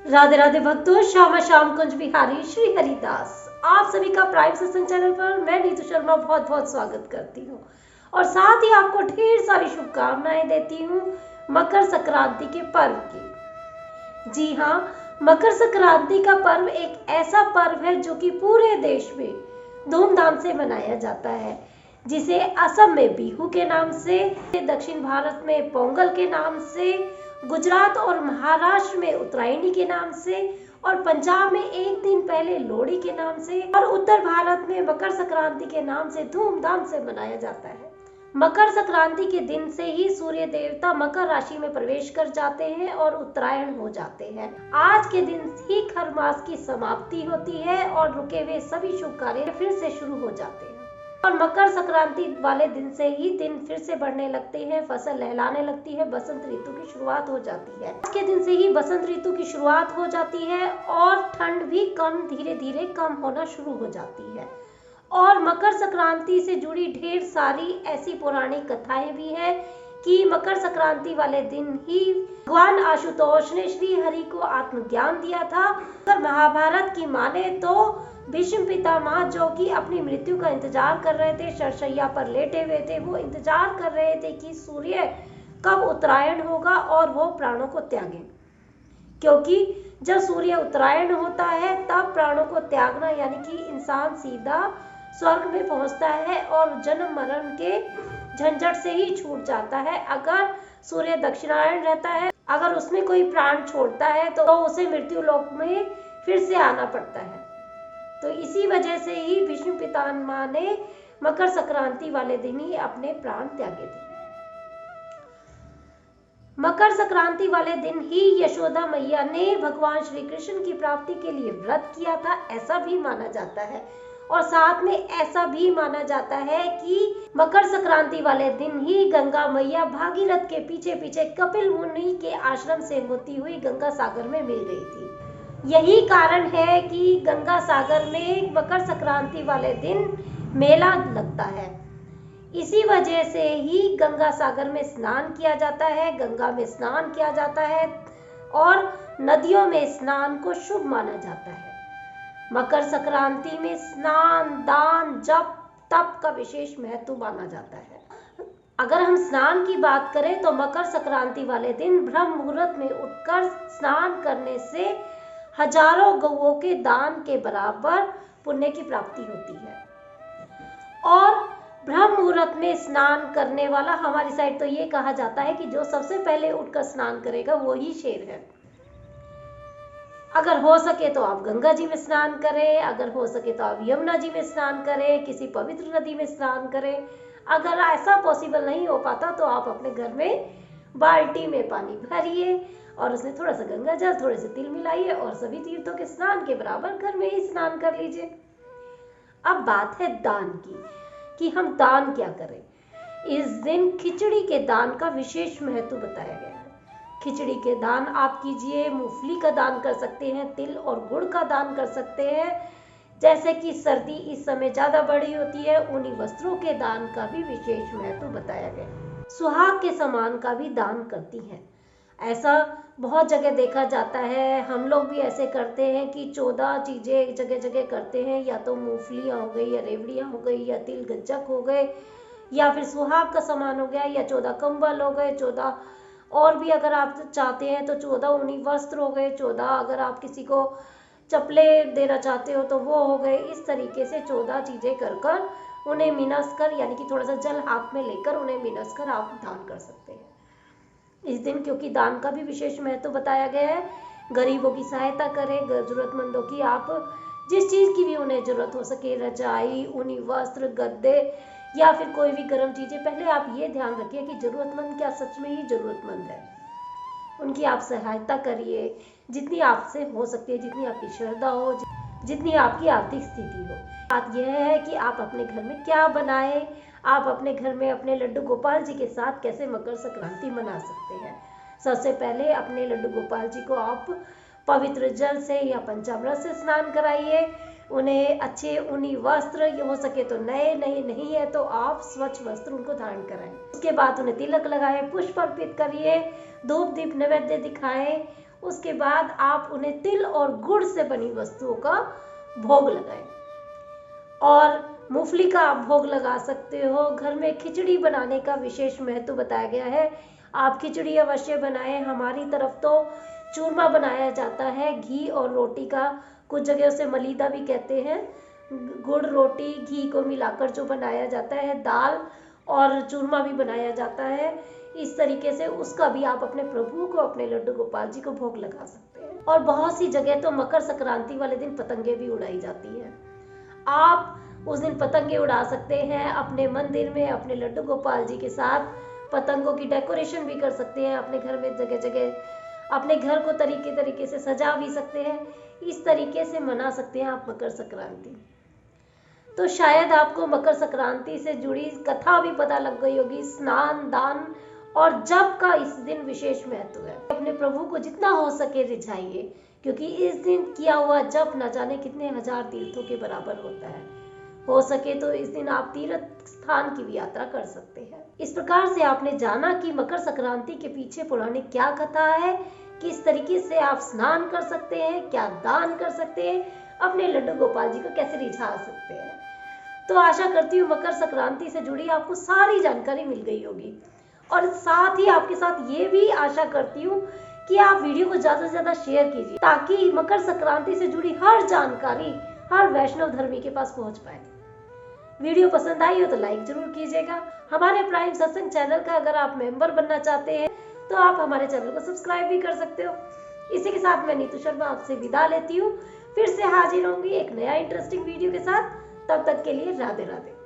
राधे राधे भक्तों, श्यामा श्याम कुंज बिहारी श्री हरिदास आप सभी का प्राइम सत्संग चैनल पर मैं नीतू शर्मा बहुत बहुत स्वागत करती हूँ और साथ ही आपको ढेर सारी शुभकामनाएं देती हूँ मकर संक्रांति के पर्व की। जी हाँ, मकर संक्रांति का पर्व एक ऐसा पर्व है जो कि पूरे देश में धूमधाम से मनाया जाता है, जिसे असम में बिहू के नाम से, दक्षिण भारत में पोंगल के नाम से, गुजरात और महाराष्ट्र में उत्तरायणी के नाम से और पंजाब में एक दिन पहले लोहड़ी के नाम से और उत्तर भारत में मकर संक्रांति के नाम से धूमधाम से मनाया जाता है। मकर संक्रांति के दिन से ही सूर्य देवता मकर राशि में प्रवेश कर जाते हैं और उत्तरायण हो जाते हैं। आज के दिन ही खर मास की समाप्ति होती है और रुके हुए सभी शुभ कार्य फिर से शुरू हो जाते हैं और मकर संक्रांति वाले दिन से ही दिन फिर से बढ़ने लगते हैं, फसल लहलाने लगती है, बसंत ऋतु की शुरुआत हो जाती है। आज के दिन से ही बसंत ऋतु की शुरुआत हो जाती है और ठंड भी धीरे धीरे कम होना शुरू हो जाती है। और मकर संक्रांति से जुड़ी ढेर सारी ऐसी पौराणिक कथाएं भी है कि मकर संक्रांति वाले दिन ही भगवान आशुतोष ने श्री हरि को आत्मज्ञान दिया था। अगर महाभारत की माने तो भीष्म पितामह जो कि अपनी मृत्यु का इंतजार कर रहे थे, शरशैया पर लेटे हुए थे, वो इंतजार कर रहे थे कि सूर्य कब उत्तरायण होगा और वो प्राणों को त्यागें, क्योंकि जब सूर्य उत्तरायण होता है तब प्राणों को त्यागना यानी कि इंसान सीधा स्वर्ग में पहुंचता है और जन्म मरण के झंझट से ही छूट जाता है। अगर सूर्य दक्षिणायण रहता है, अगर उसमें कोई प्राण छोड़ता है तो उसे मृत्यु लोक में फिर से आना पड़ता है। तो इसी वजह से ही भीष्म पितामह ने मकर संक्रांति वाले दिन ही अपने प्राण त्यागे थे। मकर संक्रांति वाले दिन ही यशोदा मैया ने भगवान श्री कृष्ण की प्राप्ति के लिए व्रत किया था, ऐसा भी माना जाता है। और साथ में ऐसा भी माना जाता है कि मकर संक्रांति वाले दिन ही गंगा मैया भागीरथ के पीछे पीछे कपिल मुनि के आश्रम से होती हुई गंगा सागर में मिल गई थी। यही कारण है कि गंगा सागर में मकर संक्रांति वाले दिन मेला लगता है। इसी वजह से ही गंगा सागर में स्नान किया जाता है, गंगा में स्नान किया जाता है और नदियों में स्नान को शुभ माना जाता है। मकर संक्रांति में स्नान, दान, जप, तप का विशेष महत्व माना जाता है। अगर हम स्नान की बात करें तो मकर संक्रांति वाले दिन ब्रह्म मुहूर्त में उठकर स्नान करने से हजारों गौओं के दान के बराबर पुण्य की प्राप्ति होती है। और ब्रह्म मुहूर्त में स्नान करने वाला, हमारी साइड तो ये कहा जाता है कि जो सबसे पहले उठकर स्नान करेगा वो ही शेर है। अगर हो सके तो आप गंगा जी में स्नान करें, अगर हो सके तो आप यमुना जी में स्नान करें, किसी पवित्र नदी में स्नान करें। अगर ऐसा पॉसिबल नहीं हो पाता तो आप अपने घर में बाल्टी में पानी भरिए और उसमें थोड़ा सा गंगा जल, थोड़े से तिल मिलाइए और सभी तीर्थों के स्नान के बराबर घर में ही स्नान कर लीजिए। अब बात है दान की कि हम दान क्या करें। इस दिन खिचड़ी के दान का विशेष महत्व बताया गया है। खिचड़ी के दान आप कीजिए, मूंगफली का दान कर सकते हैं, तिल और गुड़ का दान कर सकते हैं। जैसे कि सर्दी इस समय ज्यादा बढ़ी होती है, ऊनी वस्त्रों के दान का भी विशेष महत्व बताया गया। सुहाग के सामान का भी दान करती हैं, ऐसा बहुत जगह देखा जाता है। हम लोग भी ऐसे करते हैं कि 14 चीजें जगह जगह करते हैं, या तो मूंगफलियां हो गई, या रेवड़ियां हो गई, या तिल गज्जक हो गए, या फिर सुहाग का सामान हो गया, या 14 कंबल हो गए, 14 और भी अगर आप चाहते हैं तो 14 ऊनी वस्त्र हो गए, 14 अगर आप किसी को चप्पले देना चाहते हो तो वो हो गए। इस तरीके से 14 चीजें कर उन्हें मिनस कर यानी कि थोड़ा सा जल हाथ में लेकर उन्हें मिनस कर आप दान कर सकते हैं इस दिन, क्योंकि दान का भी विशेष महत्व बताया गया है। गरीबों की सहायता करें, जरूरतमंदों की आप जिस चीज की भी उन्हें जरूरत हो सके, रजाई, ऊनी वस्त्र, गद्दे या फिर कोई भी गर्म चीजें, पहले आप ये ध्यान रखिए कि जरूरतमंद क्या सच में ही जरूरतमंद है, उनकी आप सहायता करिए जितनी आपसे हो सकती है, जितनी आपकी श्रद्धा हो, जितनी आपकी आर्थिक स्थिति हो। बात यह है कि आप अपने घर में क्या बनाएं, आप अपने घर में अपने लड्डू गोपाल जी के साथ कैसे मकर संक्रांति मना सकते हैं। सबसे पहले अपने लड्डू गोपाल जी को आप पवित्र जल से या पंचामृत से स्नान कराइए, उन्हें अच्छे ऊनी वस्त्र, हो सके तो नए, नहीं है तो आप स्वच्छ वस्त्र उनको धारण कराएं। उसके बाद उन्हें तिलक लगाएं, पुष्प अर्पित करिए, धूप दीप नैवेद्य दिखाएं उसके बाद आप उन्हें तिल और गुड़ से बनी वस्तुओं का भोग लगाएं। और मूंगफली का आप भोग लगा सकते हो। घर में खिचड़ी बनाने का विशेष महत्व बताया गया है। आप खिचड़ी अवश्य बनाएं। हमारी तरफ तो चूरमा बनाया जाता है घी और रोटी का, कुछ जगह उसे मलीदा भी कहते हैं। गुड़ रोटी घी को मिलाकर जो बनाया जाता है, दाल और चूरमा भी बनाया जाता है। इस तरीके से उसका भी आप अपने प्रभु को, अपने लड्डू गोपाल जी को भोग लगा सकते हैं। और बहुत सी जगह तो मकर संक्रांति वाले दिन पतंगे भी उड़ाई जाती हैं। आप उस दिन पतंगे उड़ा सकते हैं अपने मंदिर में, अपने लड्डू गोपाल जी के साथ पतंगों की डेकोरेशन भी कर सकते हैं। अपने घर में जगह जगह अपने घर को तरीके से सजा भी सकते हैं। इस तरीके से मना सकते हैं आप मकर संक्रांति। तो शायद आपको मकर संक्रांति से जुड़ी कथा भी पता लग गई होगी। स्नान, दान और जप का इस दिन विशेष महत्व है। अपने प्रभु को जितना हो सके रिझाइए, क्योंकि इस दिन किया हुआ जप न जाने कितने हजार तीर्थों के बराबर होता है। हो सके तो इस दिन आप तीर्थ स्थान की भी यात्रा कर सकते हैं। इस प्रकार से आपने जाना कि मकर संक्रांति के पीछे पौराणिक क्या कथा है, किस तरीके से आप स्नान कर सकते हैं, क्या दान कर सकते हैं, अपने लड्डू गोपाल जी को कैसे रिझा सकते हैं। तो आशा करती हूँ मकर संक्रांति से जुड़ी आपको सारी जानकारी मिल गई होगी। और साथ ही आपके साथ ये भी आशा करती हूँ कि आप वीडियो को ज्यादा से ज्यादा शेयर कीजिए, ताकि मकर संक्रांति से जुड़ी हर जानकारी हर वैष्णव धर्मी के पास पहुंच पाए। वीडियो पसंद आई हो तो लाइक जरूर कीजिएगा। हमारे प्राइम सत्संग चैनल का अगर आप मेंबर बनना चाहते हैं तो आप हमारे चैनल को सब्सक्राइब भी कर सकते हो। इसी के साथ मैं नीतू शर्मा आपसे विदा लेती हूँ। फिर से हाजिर होंगी एक नया इंटरेस्टिंग वीडियो के साथ। तब तक के लिए राधे राधे।